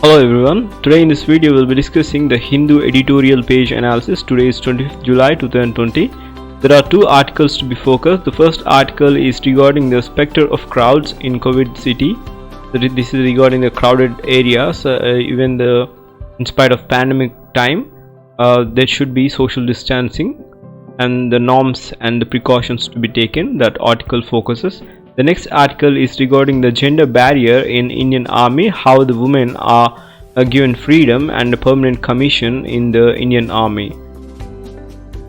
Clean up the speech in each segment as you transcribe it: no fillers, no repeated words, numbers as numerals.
Hello everyone, today in this video we'll be discussing the Hindu editorial page analysis. Today is 25th July 2020. There are two articles to be focused. The first article is regarding the spectre of crowds in COVID city. This is regarding the crowded areas. In spite of pandemic time, there should be social distancing and the norms and the precautions to be taken. That article focuses. The next article is regarding the gender barrier in Indian Army, how the women are given freedom and a permanent commission in the Indian Army.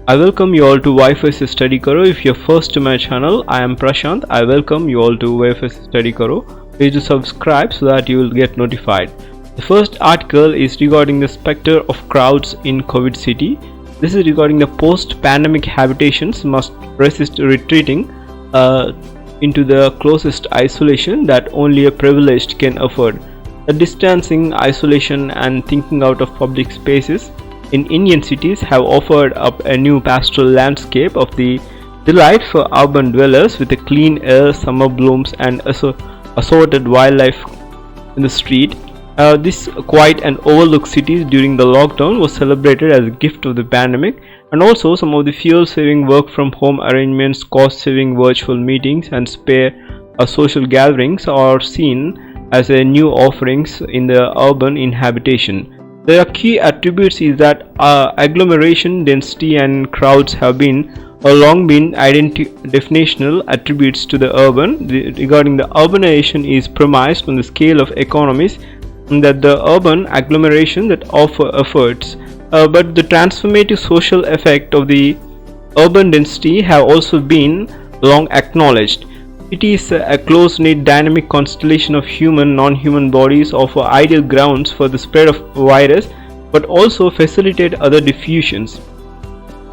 I welcome you all to Wifise Study Karo. If you're first to my channel, I am Prashant. I welcome you all to Wifise Study Karo. Please do subscribe so that you will get notified. The first article is regarding the spectre of crowds in COVID city. This is regarding the post-pandemic habitations must resist retreating into the closest isolation that only a privileged can afford. The distancing, isolation and thinking out of public spaces in Indian cities have offered up a new pastoral landscape of the delight for urban dwellers with a clean air, summer blooms and assorted wildlife in the street. This quiet and overlooked cities during the lockdown was celebrated as a gift of the pandemic, and also some of the fuel-saving work-from-home arrangements, cost-saving virtual meetings and spare social gatherings are seen as a new offerings in the urban inhabitation. Their key attributes is that agglomeration, density and crowds have long been definitional attributes to the urban. Regarding the urbanization is premised on the scale of economies that the urban agglomeration that offer efforts, but the transformative social effect of the urban density have also been long acknowledged. It is a close-knit dynamic constellation of human non-human bodies offer ideal grounds for the spread of virus, but also facilitate other diffusions.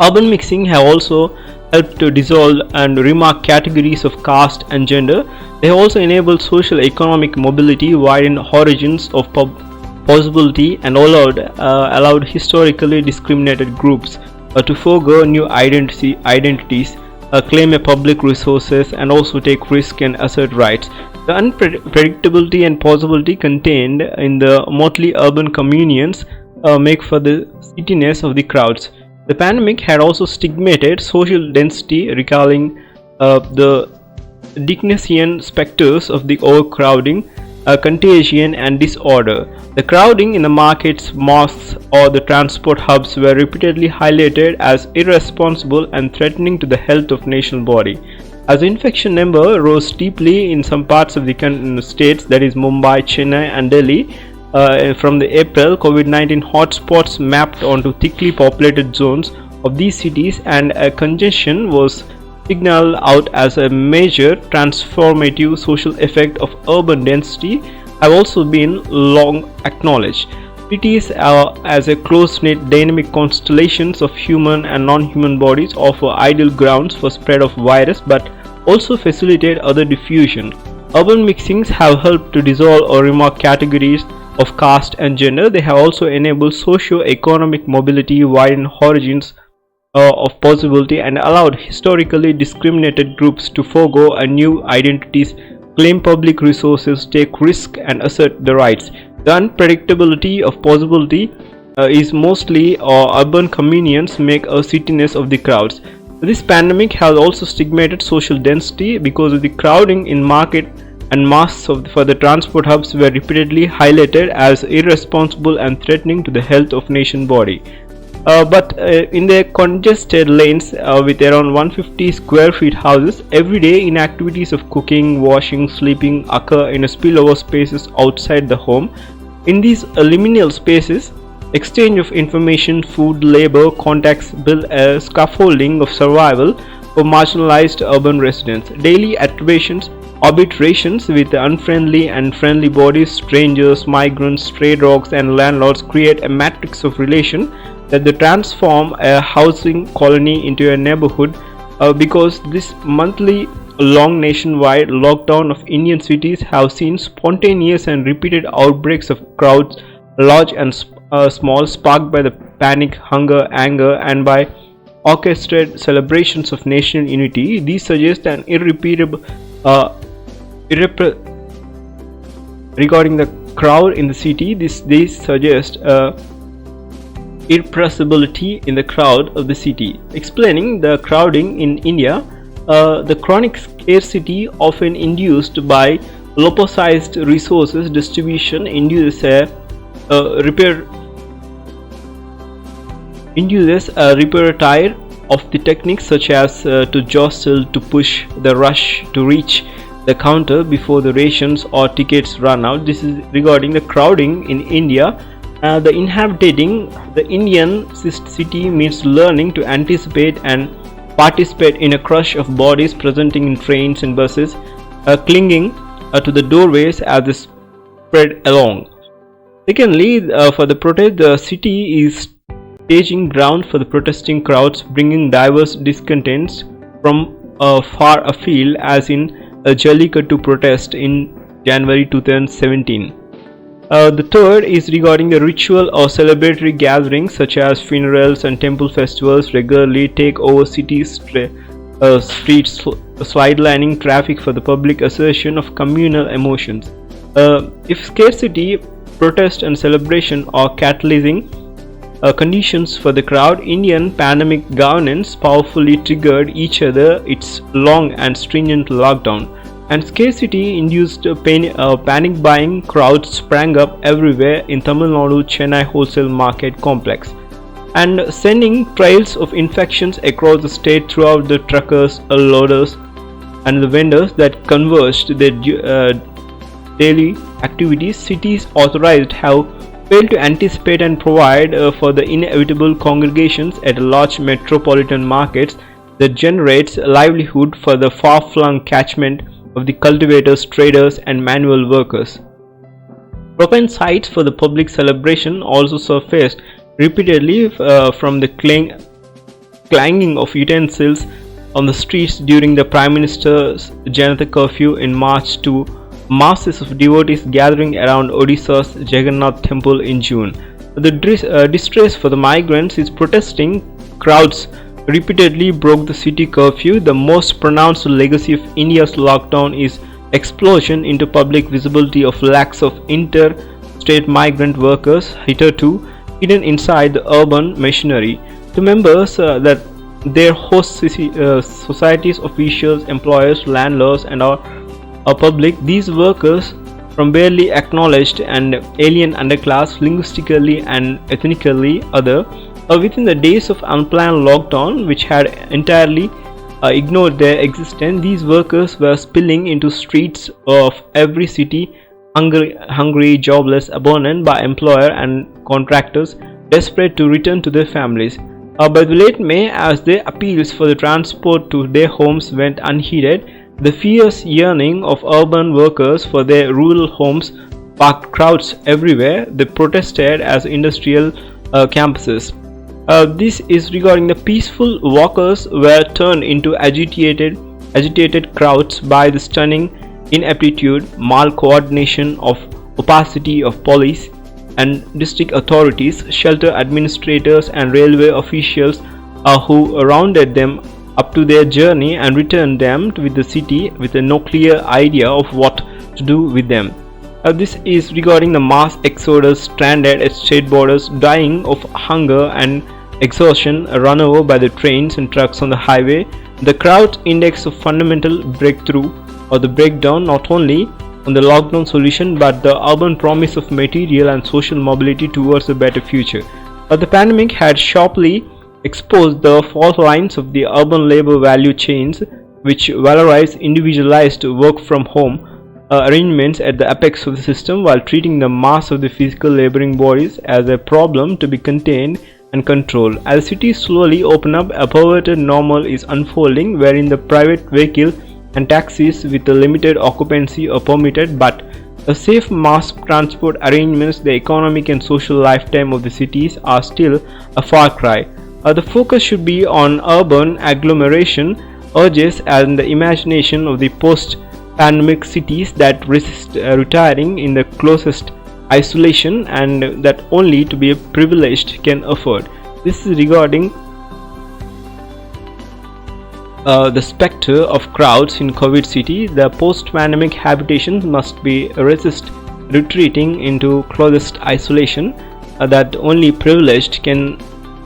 Urban mixing have also helped to dissolve and remark categories of caste and gender. They have also enabled social economic mobility, widen horizons of possibility and allowed historically discriminated groups to forego new identities, claim a public resources and also take risk and assert rights. The unpredictability and possibility contained in the motley urban communions make for the cityness of the crowds. The pandemic had also stigmatized social density, recalling the Dickensian specters of the overcrowding, contagion and disorder. The crowding in the markets, mosques or the transport hubs were repeatedly highlighted as irresponsible and threatening to the health of national body. As the infection number rose steeply in some parts of the states, that is Mumbai, Chennai and Delhi, from the April, COVID-19 hotspots mapped onto thickly populated zones of these cities, and a congestion was signaled out as a major transformative social effect of urban density have also been long acknowledged. Cities as a close-knit dynamic constellations of human and non-human bodies offer ideal grounds for spread of virus but also facilitate other diffusion. Urban mixings have helped to dissolve or remark categories of caste and gender. They have also enabled socio-economic mobility, widen horizons of possibility and allowed historically discriminated groups to forego new identities, claim public resources, take risk and assert the rights. The unpredictability of possibility is mostly urban communions make a cityness of the crowds. This pandemic has also stigmatized social density because of the crowding in market and masks for the transport hubs were repeatedly highlighted as irresponsible and threatening to the health of nation body. But in the congested lanes with around 150 square feet houses, everyday inactivities of cooking, washing, sleeping occur in a spillover spaces outside the home. In these liminal spaces, exchange of information, food, labor, contacts build a scaffolding of survival for marginalized urban residents. Daily arbitrations with unfriendly and friendly bodies, strangers, migrants, stray dogs and landlords create a matrix of relation that they transform a housing colony into a neighborhood because this monthly long nationwide lockdown of Indian cities have seen spontaneous and repeated outbreaks of crowds, large and small, sparked by the panic, hunger, anger and by orchestrated celebrations of national unity. These suggest an regarding the crowd in the city. They suggest irrepressibility in the crowd of the city. Explaining the crowding in India, the chronic scarcity often induced by lopsided resources distribution induces a repertoire of the techniques such as to jostle, to push, the rush to reach the counter before the rations or tickets run out. This is regarding the crowding in India. The inhabiting the Indian city means learning to anticipate and participate in a crush of bodies presenting in trains and buses, clinging to the doorways as they spread along. Secondly, for the protest, the city is staging ground for the protesting crowds, bringing diverse discontents from far afield, as in a Jallikattu protest in January 2017. The third is regarding the ritual or celebratory gatherings such as funerals and temple festivals regularly take over city streets, sidelining traffic for the public assertion of communal emotions. If scarcity, protest and celebration are catalyzing conditions for the crowd, Indian pandemic governance powerfully triggered each other its long and stringent lockdown, and scarcity-induced panic buying crowds sprang up everywhere in Tamil Nadu Chennai wholesale market complex, and sending trails of infections across the state throughout the truckers, loaders and the vendors that converged their daily activities. Cities authorized have failed to anticipate and provide for the inevitable congregations at large metropolitan markets that generates livelihood for the far-flung catchment of the cultivators, traders and manual workers. Propane sites for the public celebration also surfaced repeatedly, from the clanging of utensils on the streets during the Prime Minister's Janata curfew in March to masses of devotees gathering around Odisha's Jagannath temple in June. The distress for the migrants is protesting crowds repeatedly broke the city curfew. The most pronounced legacy of India's lockdown is explosion into public visibility of lakhs of interstate migrant workers hitherto hidden inside the urban machinery. To members that their host societies, officials, employers, landlords and our public, these workers from barely acknowledged and alien underclass, linguistically and ethnically other, within the days of unplanned lockdown which had entirely ignored their existence, these workers were spilling into streets of every city, hungry, jobless, abandoned by employer and contractors, desperate to return to their families. By the late May, as their appeals for the transport to their homes went unheeded, the fierce yearning of urban workers for their rural homes sparked crowds everywhere. They protested as industrial campuses. This is regarding the peaceful walkers were turned into agitated crowds by the stunning ineptitude, mal-coordination of opacity of police and district authorities, shelter administrators and railway officials who rounded them up to their journey and returned them with the city with no clear idea of what to do with them. This is regarding the mass exodus stranded at state borders, dying of hunger and exhaustion, run over by the trains and trucks on the highway. The crowd index of fundamental breakthrough or the breakdown not only on the lockdown solution but the urban promise of material and social mobility towards a better future. The pandemic had sharply exposed the fault lines of the urban labor value chains, which valorize individualized work from home arrangements at the apex of the system, while treating the mass of the physical laboring bodies as a problem to be contained and controlled. As cities slowly open up, a perverted normal is unfolding wherein the private vehicle and taxis with a limited occupancy are permitted, but a safe mass transport arrangements, the economic and social lifetime of the cities are still a far cry. The focus should be on urban agglomeration urges and the imagination of the post-pandemic cities that resist retiring in the closest isolation and that only to be privileged can afford. This is regarding the spectre of crowds in COVID city. The post-pandemic habitations must be resist retreating into closest isolation that only privileged can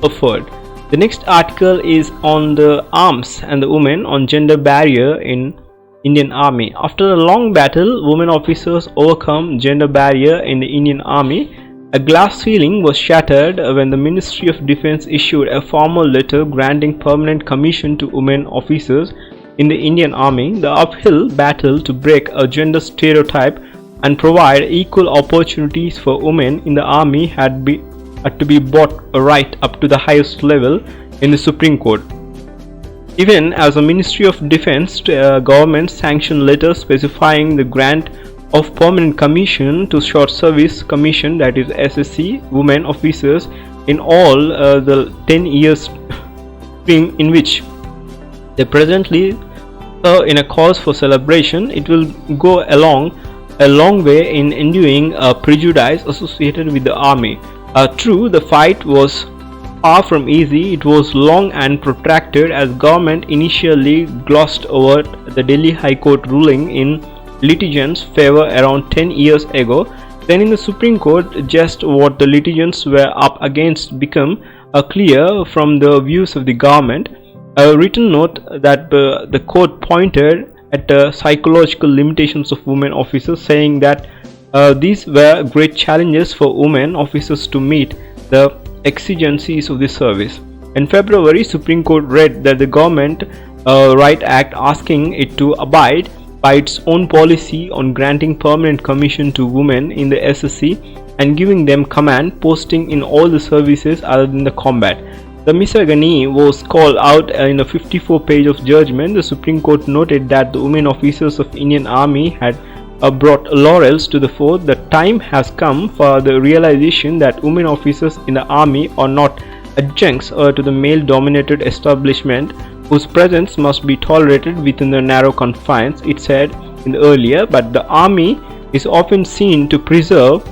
afford. The next article is on the arms and the women on gender barrier in Indian Army. After a long battle, women officers overcome gender barrier in the Indian Army. A glass ceiling was shattered when the Ministry of Defence issued a formal letter granting permanent commission to women officers in the Indian Army. The uphill battle to break a gender stereotype and provide equal opportunities for women in the Army had to be brought right up to the highest level in the Supreme Court. Even as the Ministry of Defence government sanctioned letters specifying the grant of permanent commission to short service commission, that is SSC, women officers in all the 10 years stream in which they presently serve in a cause for celebration, it will go a long way in undoing prejudice associated with the army. True, the fight was far from easy. It was long and protracted as government initially glossed over the Delhi High Court ruling in litigants' favor around 10 years ago. Then in the Supreme Court, just what the litigants were up against became clear from the views of the government. A written note that the court pointed at the psychological limitations of women officers, saying that these were great challenges for women officers to meet the exigencies of the service. In February, Supreme Court read that the Government Right Act, asking it to abide by its own policy on granting permanent commission to women in the SSC and giving them command posting in all the services other than the combat. The misogyny was called out in a 54-page of judgment. The Supreme Court noted that the women officers of Indian Army had brought laurels to the fore. The time has come for the realization that women officers in the army are not adjuncts to the male-dominated establishment whose presence must be tolerated within the narrow confines, it said in the earlier. But the army is often seen to preserve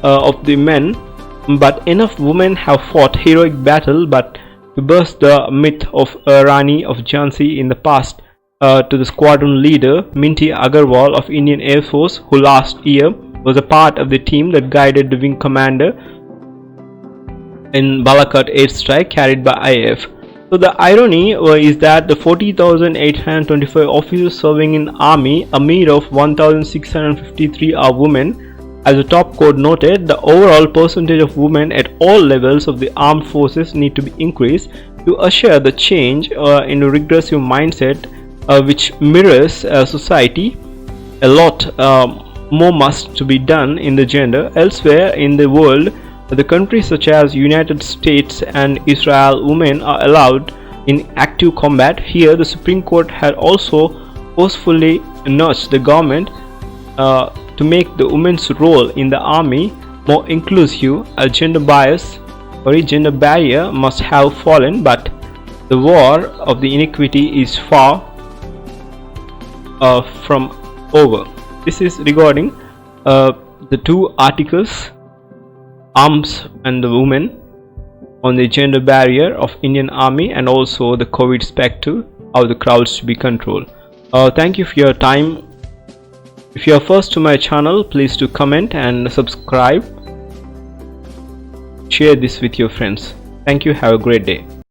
of the men, but enough women have fought heroic battle but to burst the myth of Rani of Jhansi in the past. To the squadron leader Minty Agarwal of Indian Air Force, who last year was a part of the team that guided the wing commander in Balakot airstrike carried by IAF. So the irony is that the 40,825 officers serving in army, a mere of 1,653 are women. As the top court noted, the overall percentage of women at all levels of the armed forces need to be increased to assure the change in a regressive mindset which mirrors society. A lot more must be done in the gender. Elsewhere in the world, the countries such as United States and Israel, women are allowed in active combat. Here, the Supreme Court had also forcefully nudged the government to make the women's role in the army more inclusive. A gender barrier must have fallen, but the war of the inequity is far from over. This is regarding the two articles, arms and the women on the gender barrier of Indian Army, and also the COVID spectre, how the crowds to be controlled. Thank you for your time. If you are first to my channel, please do comment and subscribe. Share this with your friends. Thank you. Have a great day.